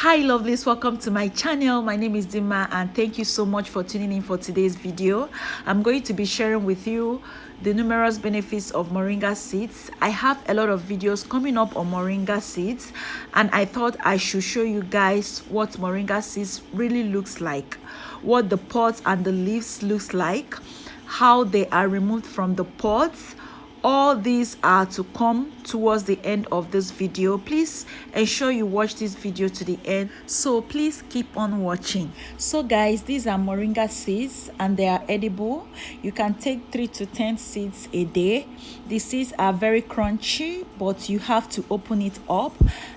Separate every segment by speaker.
Speaker 1: Hi lovelies, welcome to my channel. My name is Dima and thank you so much for tuning in for today's video. I'm going to be sharing with you the numerous benefits of Moringa seeds. I have a lot of videos coming up on Moringa seeds and I thought I should show you guys what Moringa seeds really looks like, what the pods and the leaves looks like, how they are removed from the pods. All these are to come towards the end of this video. Please ensure you watch this video to the end, so please keep on watching. So guys, these are Moringa seeds and they are edible. You can take 3 to 10 seeds a day. The seeds are very crunchy, but you have to open it up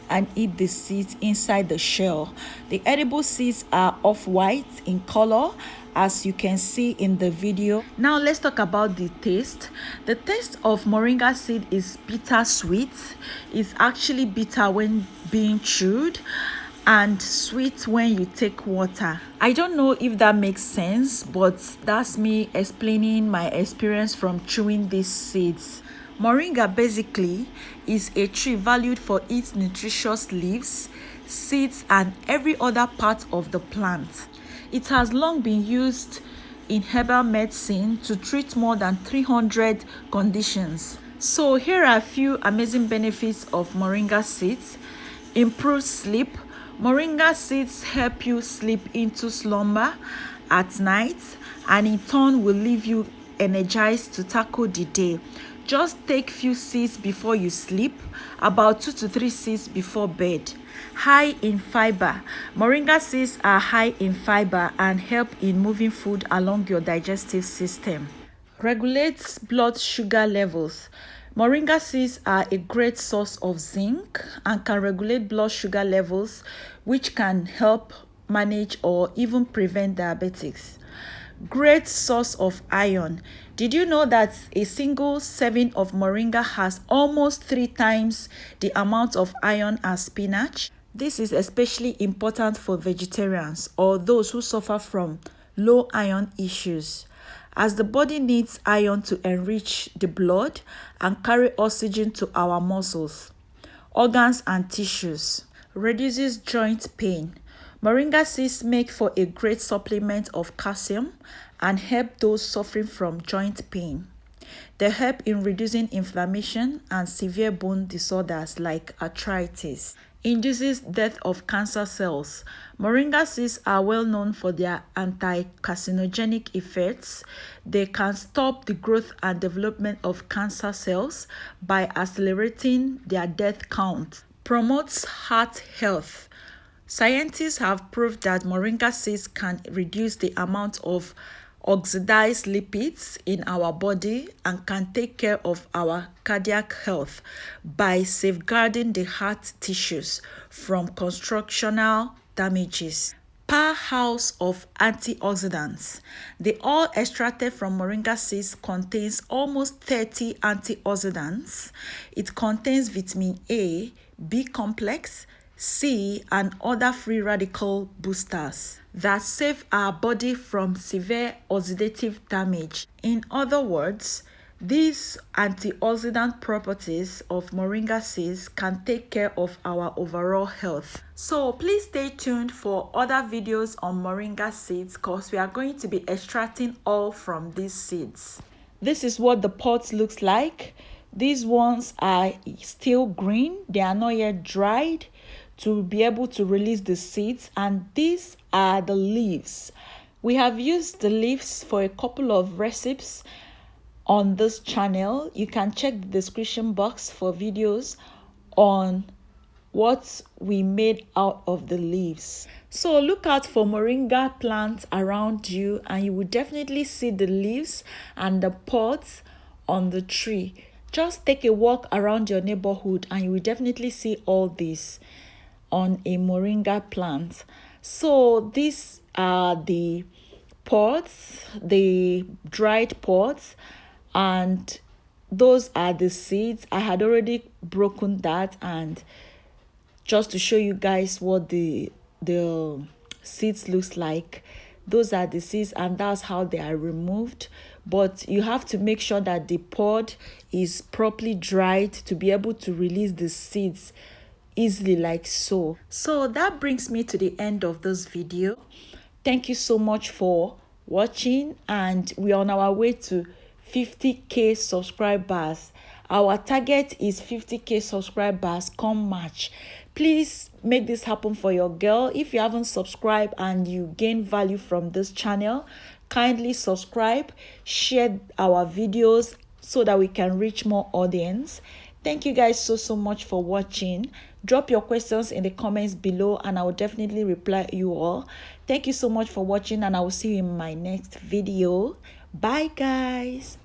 Speaker 1: and eat the seeds inside the shell. The edible seeds are off-white in color, as you can see in the video. Now let's talk about the taste. The taste of Moringa seed is bitter sweet. It's actually bitter when being chewed and sweet when you take water. I don't know if that makes sense, but that's me explaining my experience from chewing these seeds. Moringa basically is a tree valued for its nutritious leaves, seeds, and every other part of the plant. It has long been used in herbal medicine to treat more than 300 conditions. So here are a few amazing benefits of Moringa seeds. Improve sleep. Moringa seeds help you sleep into slumber at night and in turn will leave you energized to tackle the day. Just take few seeds before you sleep, about 2 to 3 seeds before bed. High in fiber. Moringa seeds are high in fiber and help in moving food along your digestive system. Regulates blood sugar levels. Moringa seeds are a great source of zinc and can regulate blood sugar levels, which can help manage or even prevent diabetes. Great source of iron. Did you know that a single serving of moringa has almost 3 times the amount of iron as spinach? This is especially important for vegetarians or those who suffer from low iron issues, as the body needs iron to enrich the blood and carry oxygen to our muscles, organs, and tissues. Reduces joint pain. Moringa seeds make for a great supplement of calcium and help those suffering from joint pain. They help in reducing inflammation and severe bone disorders like arthritis. Induces death of cancer cells. Moringa seeds are well known for their anti-carcinogenic effects. They can stop the growth and development of cancer cells by accelerating their death count. Promotes heart health. Scientists have proved that Moringa seeds can reduce the amount of oxidized lipids in our body and can take care of our cardiac health by safeguarding the heart tissues from constructional damages. Powerhouse of antioxidants. The oil extracted from Moringa seeds contains almost 30 antioxidants. It contains vitamin A, B complex, C, and other free radical boosters that save our body from severe oxidative damage. In other words, these antioxidant properties of Moringa seeds can take care of our overall health. So please stay tuned for other videos on Moringa seeds because we are going to be extracting oil from these seeds. This is what the pods looks like. These ones are still green. They are not yet dried to be able to release the seeds, and these are the leaves. We have used the leaves for a couple of recipes on this channel. You can check the description box for videos on what we made out of the leaves. So look out for moringa plants around you and you will definitely see the leaves and the pods on the tree. Just take a walk around your neighborhood and you will definitely see all this on a moringa plant. So these are the pods, the dried pods, and those are the seeds. I had already broken that, and just to show you guys what the seeds looks like, those are the seeds and that's how they are removed. But you have to make sure that the pod is properly dried to be able to release the seeds easily like so. So that brings me to the end of this video. Thank you so much for watching, and we are on our way to 50k subscribers. Our target is 50k subscribers come March. Please make this happen for your girl. If you haven't subscribed and you gain value from this channel, kindly subscribe, share our videos so that we can reach more audience. Thank you guys so much for watching. Drop your questions in the comments below and I will definitely reply you all. Thank you so much for watching, and I will see you in my next video. Bye guys.